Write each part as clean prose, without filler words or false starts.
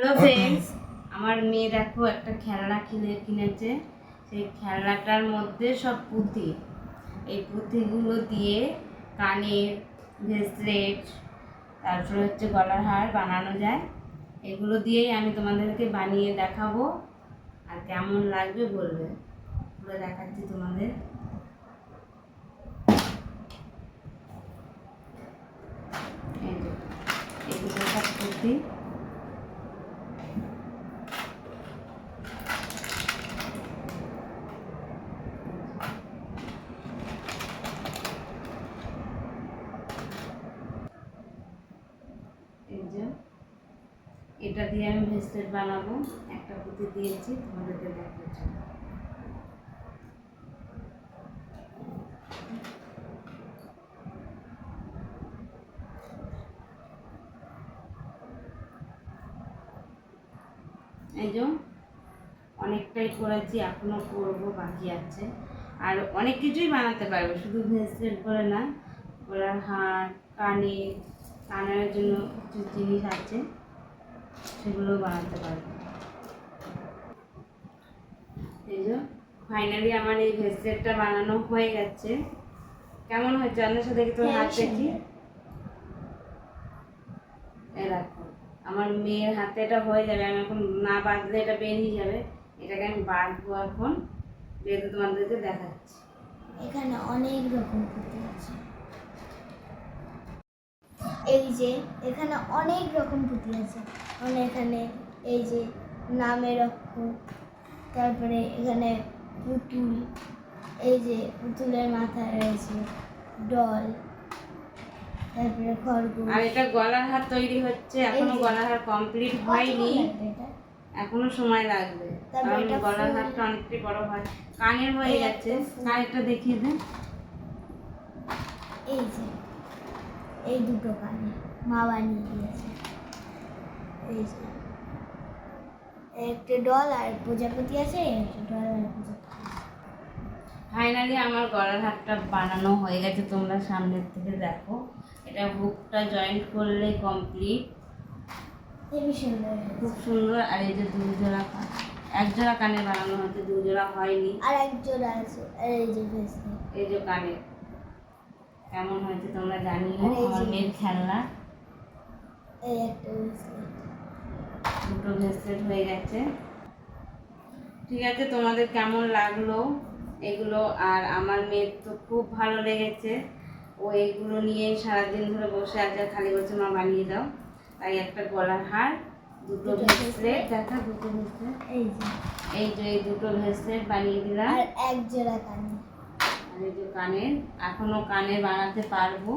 Hello friends, আমার মেয়ে দেখো একটা খেলনা কিনেছে। সেই খেলনাটার মধ্যে সব পুঁতি, এই পুঁতিগুলো দিয়ে কানের ব্রেসলেট, তারপরে হচ্ছে গলার হার বানানো যায়। এগুলো দিয়েই আমি তোমাদেরকে বানিয়ে দেখাবো, আর কেমন লাগবে বলবে। পুরো দেখাচ্ছি তোমাদের। এই যে এগুলো সব পুঁতি। এই যে এটা দিয়ে আমি ব্রেসলেট বানাবো। একটা পুঁতি দিয়েছি তোমাদেরকে দেখাচ্ছি। এই যে অনেকটাই করেছি, এখনো করবো, বাকি আছে। আর অনেক কিছুই বানাতে পারবে, শুধু ব্রেসলেট করে না, গলার হার, কানের জন্য কিছু জিনিস আছে, সেগুলো বানাতে পারবে। এই যে ফাইনালি আমার এই ব্রেসলেটটা বানানো হয়ে গেছে। কেমন হয়েছে অন্বেষা, দেখি তোর হাত দেখি। এরকম আমার মেয়ের হাতে এটা হয়ে যাবে। আমি এখন না বাঁধলে এটা বেরিয়ে যাবে। এটাকে আমি বাঁধবো এখন, বেঁধে তোমাদেরকে দেখাচ্ছি। এখানে অনেক রকম পুঁতি আছে। এই যে এখানে অনেক রকম পুঁতি আছে, মানে এখানে এই যে নামের অক্ষর, তারপরে এখানে পুতুল, এই যে পুতুলের মাথায় রয়েছে ডল, তারপরে খরগোশ। আর এটা গলার হার তৈরি হচ্ছে, এখনো গলার হার কমপ্লিট হয়নি, এখনো সময় লাগবে, কারণ গলার হারটা অনেকটাই বড় হয়। কানের হয়ে গেছে, কানেরটা দেখিয়ে দেন। এই যে এই দুটো কানে মা বানিয়ে দিয়েছে। এই যে একটা ডল আর প্রজাপতি আছে, একটা ডল আর প্রজাপতি। ফাইনালি আমার গলার হারটা বানানো হয়ে গেছে, তোমরা সামনের থেকে দেখো। এটা হুকটা জয়েন্ট করলে কমপ্লিট, খুবই সুন্দর, খুব সুন্দর। আর এই যে দুই জোড়া এক জোড়া কানের বানানো হচ্ছে, দুই জোড়া হয়নি, আর এক জোড়া আছে। আর এই যে ব্রেসলেট, এই যে কানের কেমন হয়েছে তোমরা জানিও। আমার মেয়ের খেলনা, এই একটা ব্রেসলেট, দুটো ব্রেসলেট হয়ে গেছে। ঠিক আছে, তোমাদের কেমন লাগলো এগুলো? আর আমার মেয়ের তো খুব ভালো লেগেছে, ও এইগুলো নিয়ে সারাদিন ধরে বসে আছে, খালি বলছে মা বানিয়ে দাও। তাই একটা গলার হার, দুটো ব্রেসলেট, দেখা দুটো ব্রেসলেট, এই দুটো ব্রেসলেট বানিয়ে দিলাম। আর এক জোড়া কানে, আর এই যে কানের, এখনো কানে বানাতে পারবো,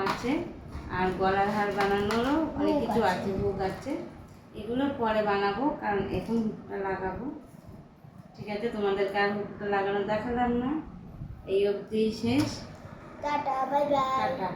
আছে। আর গলার হার বানানোরও অনেক কিছু আছে, হুক আছে। এগুলো পরে বানাবো, কারণ এখন হুকটা লাগাবো। ঠিক আছে, তোমাদেরকে আর হুকটা লাগানো দেখালাম না, এই অবধি শেষ। Tata, bye bye. টাটা।